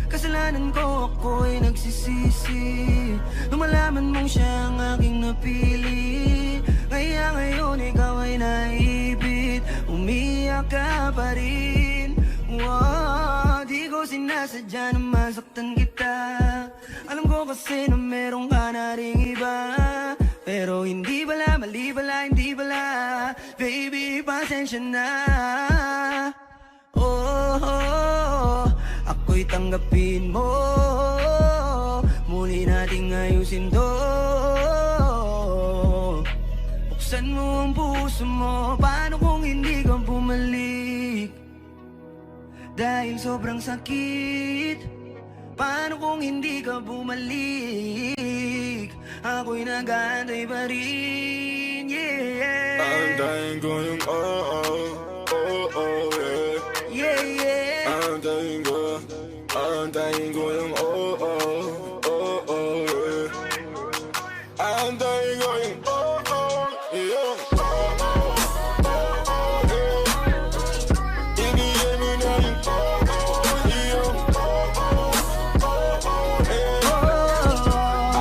Kasalanan ko, ako'y nagsisisi nung malaman mong siya ang aking napili. Kaya ngayon ikaw ay naipit, umiyak ka pa rin. Wow, di ko sinasadya na masaktan kita. Alam ko kasi na meron ka na ring iba, pero hindi pala, mali pala, hindi pala. Baby, pasensya na. Oh, ako'y tanggapin mo. Muli nating ayusin to. Buksan mo ang puso mo. Paano kung hindi ka bumalik? Dahil sobrang sakit. Paano kung hindi ka bumalik? Ako'y nag-aantay pa rin, yeah. Aantayin ko yung yeah. Yeah, yeah. Aantayin ko yung yeah. Aantayin ko yung yeah. Ibigay mo na yung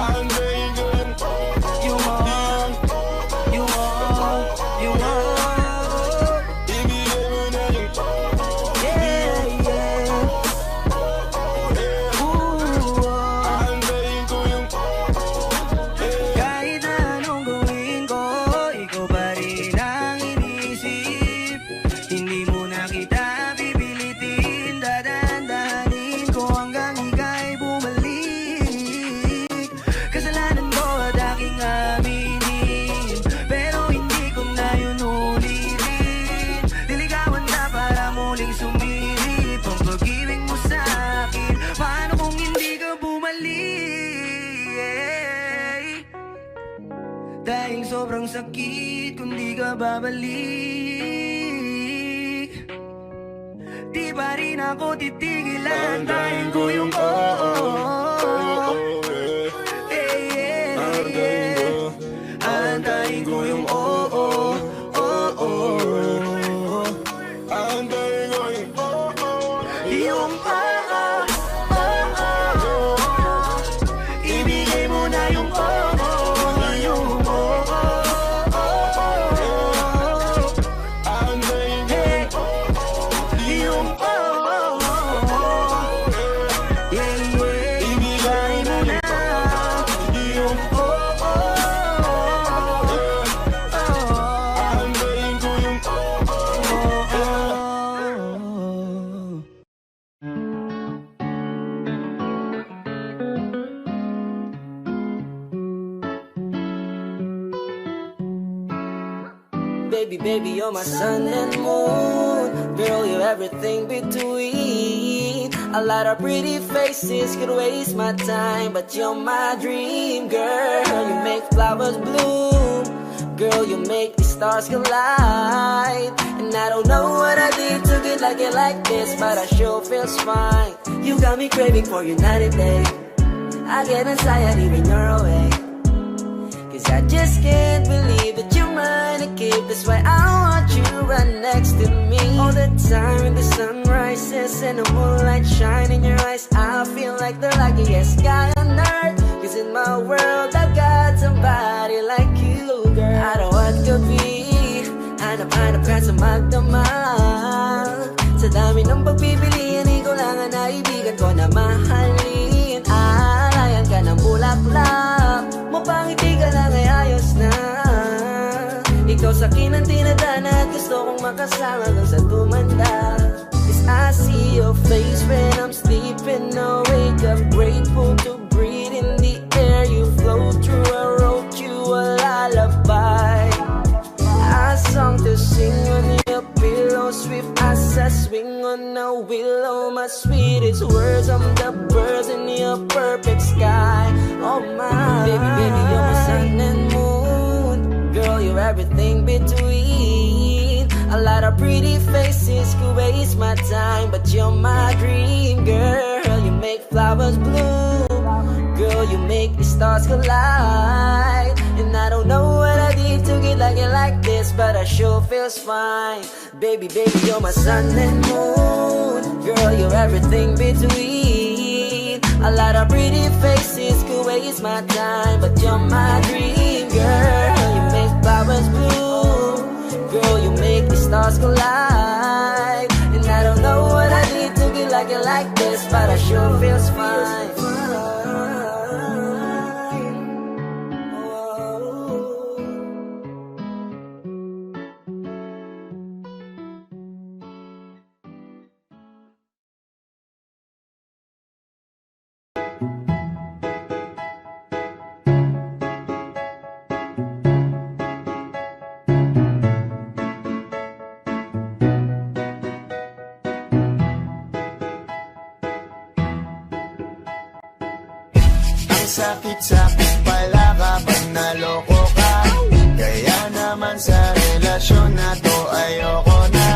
aantayin ko yung You want, you want, you want. ibigay mo na yung Yeah, yeah. Ooh, aantayin ko yung kahit na anong gawin ko, ikaw pa rin ang inisip. Hindi mo na kita pipilitin, dadandanin ko hanggang ika'y bumalik. Kasalanan ko at aking aminin, pero hindi ko na yun ulitin. Niligawan na para muling sumilip ang pag-ibig mo sa akin. Paano kung hindi ka bumalik? Dahil sobrang sakit kung di ka babalik. Di pa rin ako titigilan. Tayin ko yung Aantayin ko yung aantayin ko yung Yung ibigay mo na yung yung aantayin ko yung yeah, yeah. Ibigay mo na yung aantayin ko yung Baby, baby, you're my sun and moon. Girl, you're everything between. A lot of pretty faces could waste my time, but you're my dream, girl. You make flowers bloom. Girl, you make the stars collide. And I don't know what I did to get like it like this, but I sure feels fine. You got me craving for you night and day. I get anxiety when you're away, 'cause I just can't believe that you're mine to keep. That's why I want you right next to me all the time. When the sun rises and the moonlight shine in your eyes, I feel like the luckiest guy on earth. 'Cause in my world I got somebody like you, girl. I don't want to be hanap-hanap ka sa magdamag. Sa dami ng pagpipilian, ikaw lang ang naibigan ko na mahalin. Alayan ka ng bulaklak, mapangiti ka lang ay ayos na. Ikaw sa akin ang tinadhana at gusto kong makasama hanggang sa tumanda. 'Cause I see your face when I'm sleeping. I wake up grateful to breathe in the air you flow through. I wrote you a lullaby, a song to sing on your pillow, swift as I swing on a willow. My sweetest words, I'm the birds in your perfect sky. Oh my, baby, baby, you're my sun and moon. Girl, you're everything between. A lot of pretty faces could waste my time, but you're my dream girl. You make flowers bloom, girl, you make the stars collide. And I don't know what I did to get like it like this, but I sure feels fine. Baby, baby, you're my sun and moon, girl, you're everything between. A lot of pretty faces could waste my time, but you're my dream girl. You make flowers bloom, girl, you make the stars collide. And I don't know what I did to get like it like this, but I sure feels fine. Sakit-sakit pala kapag naloko ka. Kaya naman sa relasyon na to ayoko na.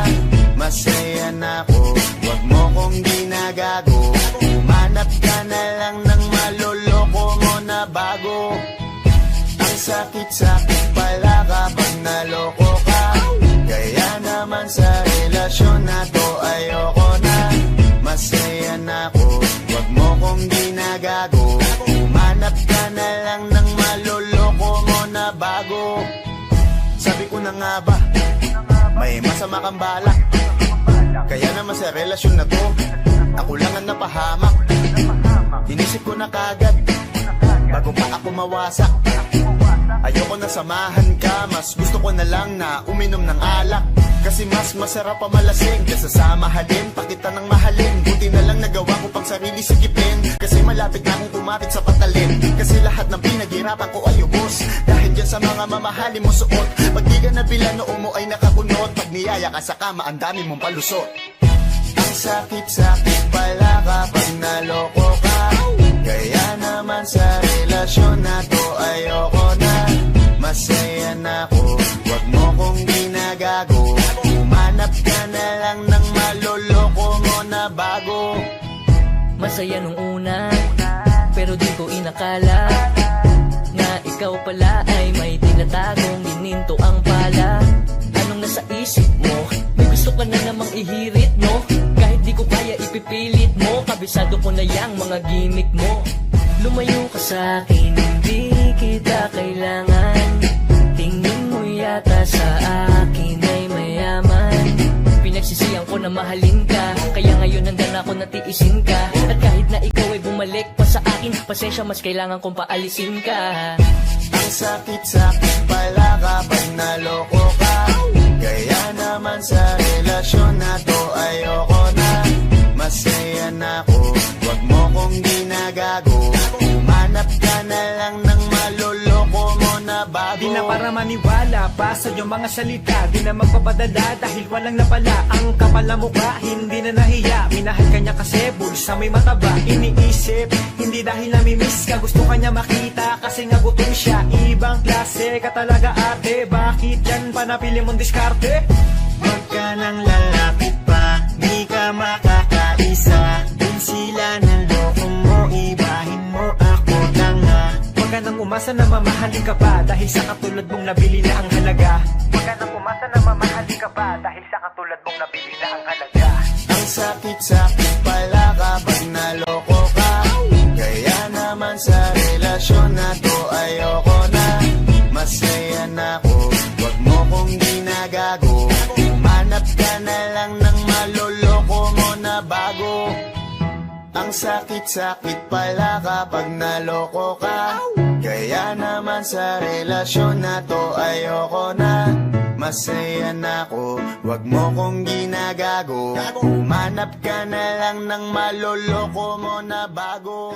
Masaya na ako, wag mo kong ginagago. Umanap ka na lang ng maloloko mo na bago. Ang sakit-sakit pala kapag naloko ka. Kaya naman sa relasyon na to ayoko na. Masaya na ako, wag mo kong ginagago. Umanap ka na lang ng maloloko mo na bago. Sabi ko na nga ba, may masama kang balak. Kaya naman sa relasyon na to, ako lang ang napahamak. Inisip ko na kagad, bago pa ako mawasak. Ayoko na samahan ka, mas gusto ko na lang na uminom ng alak. Kasi mas masarap pa malasing kaysa sa mahalin, pa kita ng mahalin. Buti na lang nagawa ko pang sarili sikipin, kasi malapit na akong kumapit sa patalin. Kasi lahat ng pinaghirapan ko ay ubos, dahil dyan sa mga mamahalin mo suot. Pag di ka nabila noo mo ay nakakunot, pag niyaya ka sa kama ang dami mong palusot. Ang sakit-sakit pala kapag naloko ka. Kaya naman sa relasyon na to ayoko na. Masaya na ako, wag mo kong ginagago. Umanap ka na lang ng maloloko mo na bago. Masaya nung una, pero di ko inakala na ikaw pala ay may tinatagong gininto ang pala. Anong nasa isip mo? May gusto ka na namang ihirit, no? Kahit di ko kaya ipipilit mo, kabisado ko na yang mga gimmick mo. Lumayo ka sa'kin, hindi kita kailangan. Tingin mo yata sa akin ay mayaman. Pinagsisihan ko na mahalin ka, kaya ngayon handa ako natiisin ka. At kahit na ikaw ay bumalik pa sa akin, pasensya mas kailangan kong paalisin ka. Ang sakit-sakit pala kapag naloko ka. Kaya naman sa relasyon na to ayoko na. Masaya na ako, wag mo kong ginagago. Umanap ka na lang ng maloloko mo na bago. Di na para maniwala pa sa iyong mga salita, di na magpapadala dahil walang napala. Ang kapal na mukha, hindi na nahiya. Minahal ka niya kasi bulsa may mataba. Iniisip, hindi dahil namimiss ka, gusto ka niya makita kasi nga gutom siya. Ibang klase ka talaga ate, bakit yan pa napili mong diskarte? Wag ka nang lalapit pa, di ka makakaisa. Din sila ng loko mo, ibahin mo ako lang nga. Huwag ka nang umasa na mamahalin ka pa, dahil sa katulad mong nabili na ang halaga. Huwag ka nang umasa na mamahalin ka pa, dahil sa katulad mong nabili na ang halaga. Ang sakit-sakit pala kapag naloko ka. Kaya naman sa relasyon na to ayoko na. Masaya na ako, wag mo kong ginagago. Umanap ka na lang ng maloloko mo na bago. Ang sakit-sakit pala kapag naloko ka. Kaya naman sa relasyon na to ayoko na. Masaya na ako, wag mo kong ginagago. Umanap ka na lang ng maloloko mo na bago.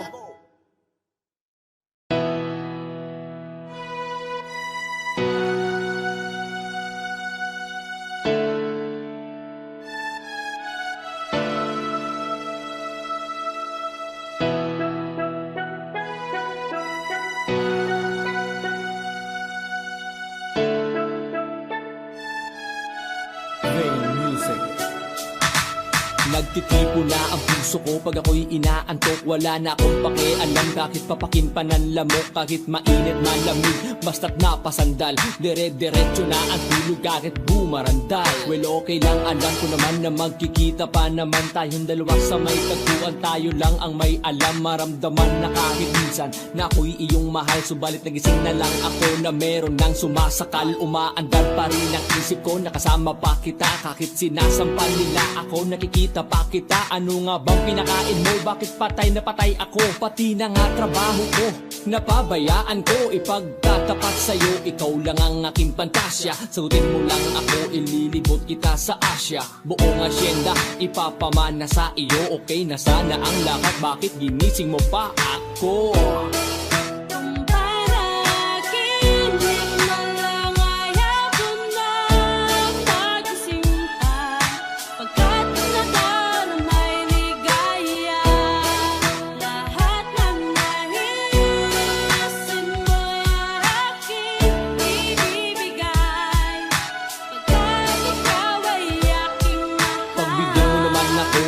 nagtitipo na ang puso ko pag ako'y inaantok. Wala na akong pakialam kahit papakin pa ng lamok, kahit mainit malamig, basta't napasandal. Dire-diretso na ang tulog kahit bumarandal. Well okay lang, alam ko naman na magkikita pa naman tayong dalawa sa may tagpuan. Tayo lang ang may alam, maramdaman na kahit minsan na ako'y iyong mahal. Subalit nagising na lang ako na meron nang sumasakal. Umaandar pa rin ang isip ko, nakasama pa kita kahit sinasampal nila ako. Nakikita pa kita, ano nga bang pinakain mo? Bakit patay na patay ako? Pati na nga trabaho ko, napabayaan ko. Ipagtatapat sa'yo, ikaw lang ang aking pantasya. Sagutin mo lang ako, ililibot kita sa Asya. Buong asyenda, ipapamana sa iyo. Okay na sana ang lahat, bakit ginising mo pa ako?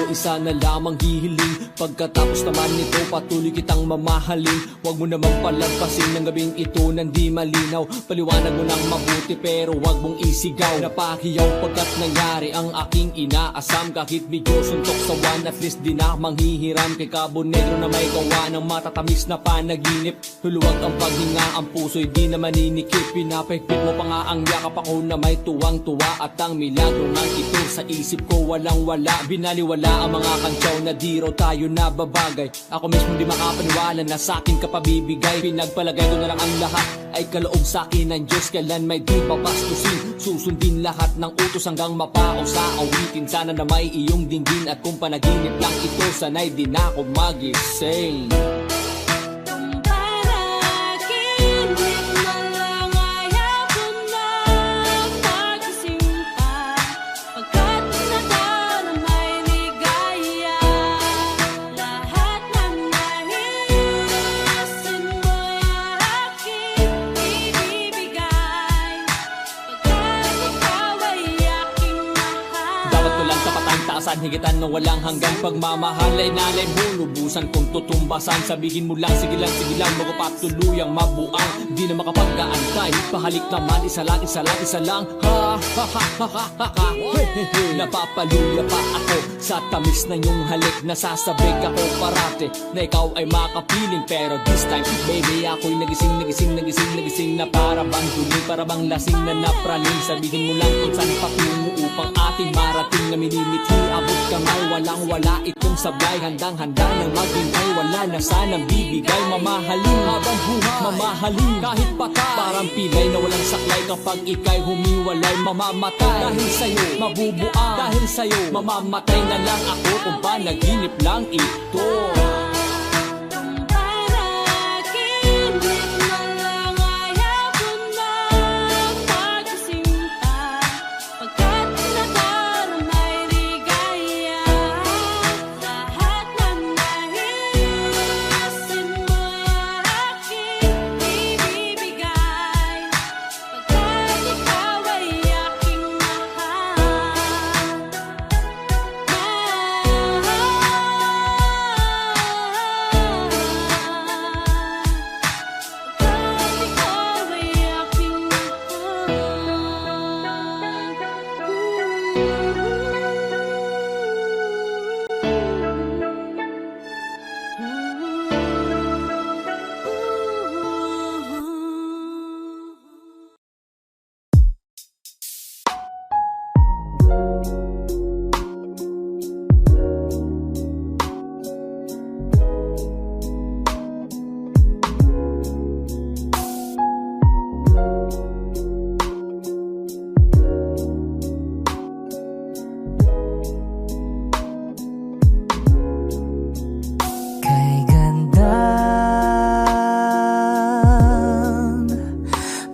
Isa na lamang hihiling, pagkatapos naman nito patuloy kitang mamahalin. Huwag mo namang palagpasin ng gabing ito nang di malinaw. Paliwanag mo ng mabuti pero huwag mong isigaw. Napahiyaw pagkat nangyari ang aking inaasam. Kahit medyo suntok sa one, at least di na manghihiram. Kay Cabo Negro na may gawa ng matatamis na panaginip. Huluwag ang paghinga, ang puso'y di na maninikip. Pinapahigpit mo pa nga ang yakap ako na may tuwang-tuwa. At ang milagro nga ito sa isip ko walang-wala. Binaliwala ang mga kantsaw na di raw tayo nababagay. Ako mismo di makapaniwala na sa'kin ka pabibigay. Pinagpalagay ko na lang ang lahat ay kaloob sa'kin ng Diyos. Kailan may di papastusin, susundin lahat ng utos hanggang mapao sa awitin. Sana na may iyong dinggin at kung panaginip lang ito, sana'y di na ako magising. Higitan na walang hanggang pagmamahal ay nalay mo. Lubusan kong tutumbasan, sabihin mo lang sige lang magpapatuluyang mabuang. Di na makapag-aantay, pahalik naman isa lang ha ha ha ha ha ha ha. Napapaluya pa ako sa tamis na iyong halik. Nasasabik ako parate na ikaw ay makapiling. Pero this time baby ako'y nagising na para bang duling, para bang lasing na napraning. Sabihin mo lang kung saan patungo upang ating marating na minimithi. Abot kamay, walang-wala itong sablay. Handang-handang nang maghintay, wala na sanang bibigay. Mamahalin habang buhay, mamahalin kahit patay. Parang pilay na walang saklay kapag ika'y humiwalay. Mamamatay dahil sa'yo, mabubuang dahil sa'yo. Mamamatay na lang ako kung panaginip lang ito.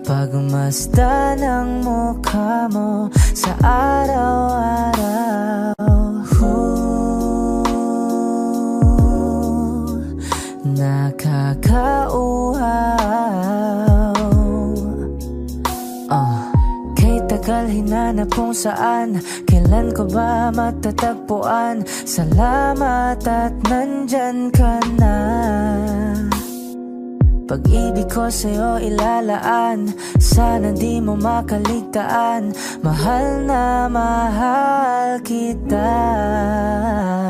Pagmasdan ang mukha mo sa araw-araw. Nakakauhaw. Kay tagal hinanap kung saan, kailan ko ba matatagpuan. Salamat at nandyan ka na. Pag-ibig ko sa'yo ilalaan, sana di mo makaligtaan. Mahal na mahal kita.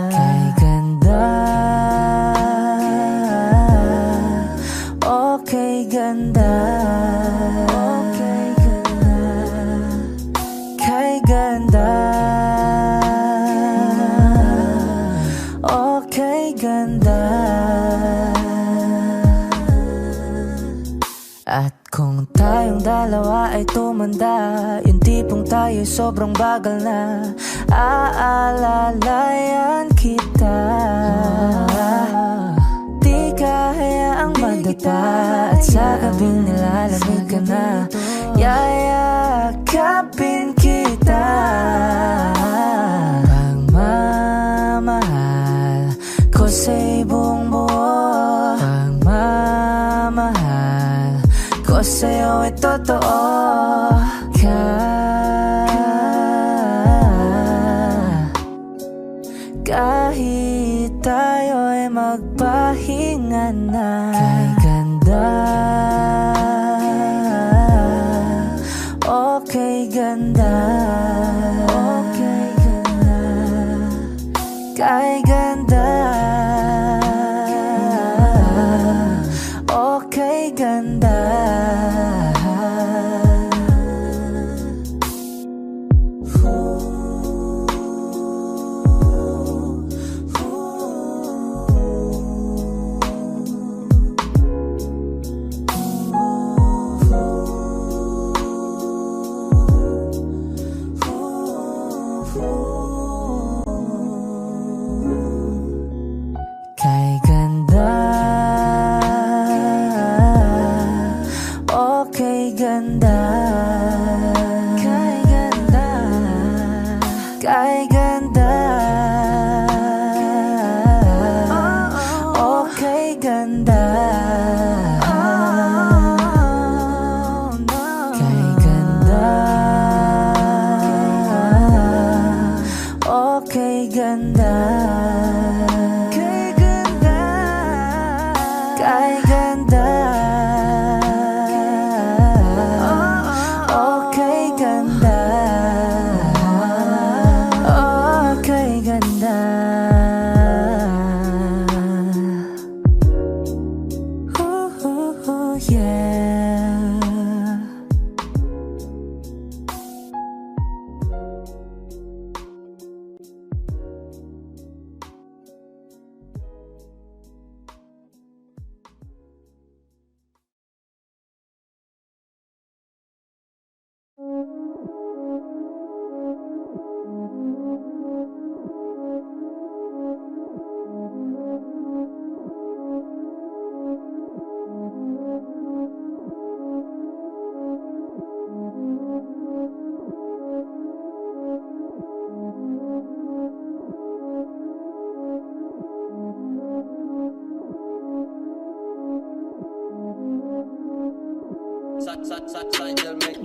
Kay ganda, okay ganda, okay ganda, kay ganda, okay ganda. At kung tayong dalawa ay tumanda, yung tipong tayo sobrang bagal na, aalalayan kita. Di kahayaang madata, at sa gabing nilalamig ka na, yayakapin kita. Pagmamahal ko sa'y buong buo, pagmamahal ko sa'yo ay totoo. Kahit tayo ay magpahinga na. Kay ganda, okay ganda, okay ganda, kay ganda, okay ganda. Kay ganda, okay ganda, kay ganda, kay ganda, okay ganda, kay ganda, okay ganda. Kay ganda, okay ganda, okay ganda. Ooh, yeah.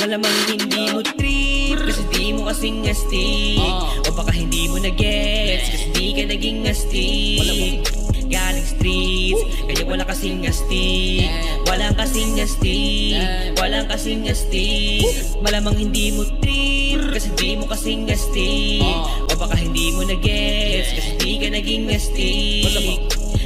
Malamang hindi mo trip, kasi di mo kasing astig. O baka hindi mo na-gets, kasi di ka naging astig. Galing streets, kaya wala kasing astig. Walang kasing astig, walang kasing astig. Malamang hindi mo trip, kasi di mo kasing astig. O baka hindi mo na-gets, kasi di ka naging astig.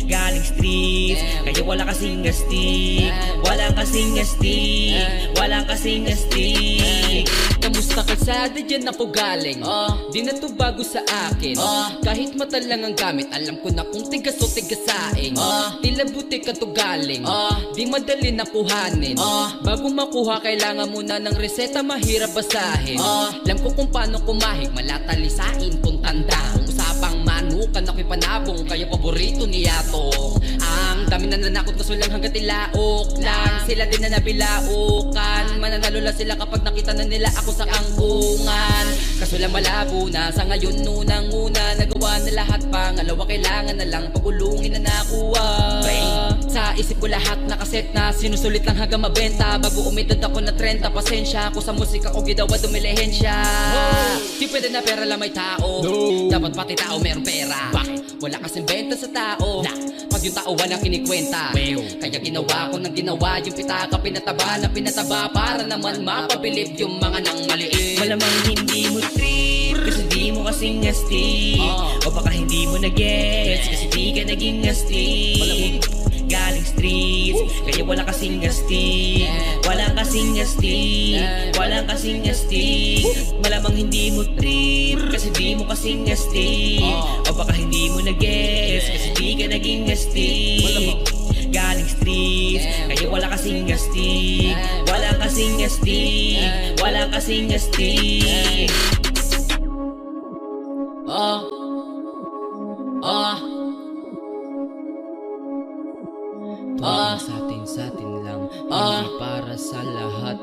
Galing streets, kaya wala kasing astig. Walang kasing astig, walang kasing astig. Kamusta kalsada dyan ako galing? Di na to bago sa akin. Kahit mata lang ang gamit, alam ko na kung tigas o tigasaing. Tila butik ka to galing, di madali na kuhanin. Bago makuha, kailangan muna ng reseta, mahirap basahin. Alam ko kung paano kumahig, malatalisain kung tanda. Kung usapang manukan, ako'y panabong, kaya paborito niya to. Ang dami na nanakot, kaso lang hanggat ilaok lang. Sila din na nabilaukan, mananalo lang sila kapag nakita na nila ako sa angkungan. Kaso lang malabo na, sa ngayon nunang-una nagawa na lahat, pangalawa kailangan na lang pagulungin na nakuha. Sa isip ko lahat nakaset na, sinusulit lang hanggang mabenta. Bago umidad ako na 30, pasensya ako sa musika ko gidawa dumilihensya. Di pwede na pera lang may tao, dapat pati tao meron pera. Bakit? Wala kasing benta sa tao, pag yung tao walang kinikwenta. Kaya ginawa ko ng ginawa, yung pitaka pinataba na pinataba, para naman mapabilib yung mga nang maliit. Malamang hindi mo trip kasi di mo kasing astig. O baka hindi mo na-gets kasi di ka naging astig. Galing streets, kaya wala kasing astig. Walang kasing astig, walang kasing astig. Malamang hindi mo trip kasi di mo kasing astig. O baka hindi mo na-gets kasi di ka naging astig. Galing streets, kaya wala kasing astig. Walang kasing astig, walang kasing astig. Tuloy sa atin lang, hindi para sa lahat.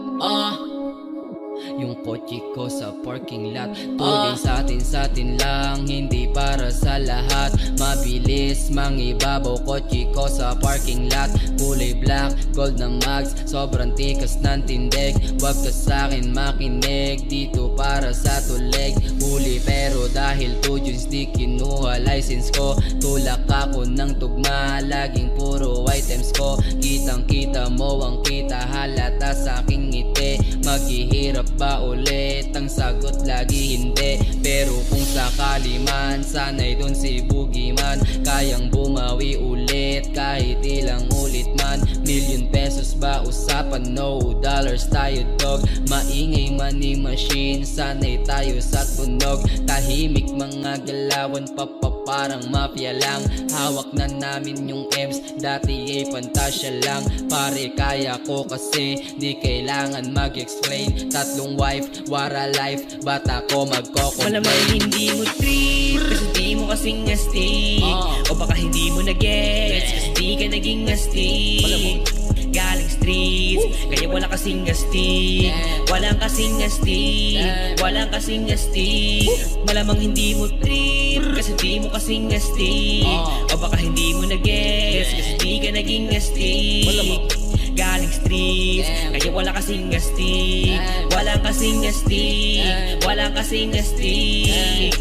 Yung kotse ko sa parking lot. Tuloy sa atin lang, hindi para sa lahat. Mabilis mangibabaw kotse ko sa parking lot. Kulay black, gold na mags, sobrang tikas ng tindig. Wag ka sa'kin makinig, dito para sa tulig. Huli pero dahil 2 Junes di kinuha license ko. Tulak ako ng tugma, laging puro items ko. Kitang kita mo ang kita, halata sa aking ngiti. Maghihirap ba ulit? Ang sagot lagi hindi. Pero kung sakali man, sana'y dun si Boogeyman. Kayang bumawi ulit kahit ilang ulit man. Million pesos ba usapan? No dollars tayo dog. Maingay money machine, sana'y tayo sa tunog. Tahimik mga galawan, parang mafia lang. Hawak na namin yung M's, dati ay pantasya lang. Pare kaya ko kasi di kailangan mag-explain. 3 wife, wara life, bata ko magko-complain. Malamang hindi mo trip kasi di mo kasing astig. O baka hindi mo na-gets kasi di ka naging astig. Galing streets, kaya wala kasing astig. Walang kasing astig, walang kasing astig. Malamang hindi mo trip kasi di mo kasing astig. O baka hindi mo na-gets kasi di ka naging astig. Galing streets, kaya wala kasing astig. Walang kasing astig, walang kasing astig.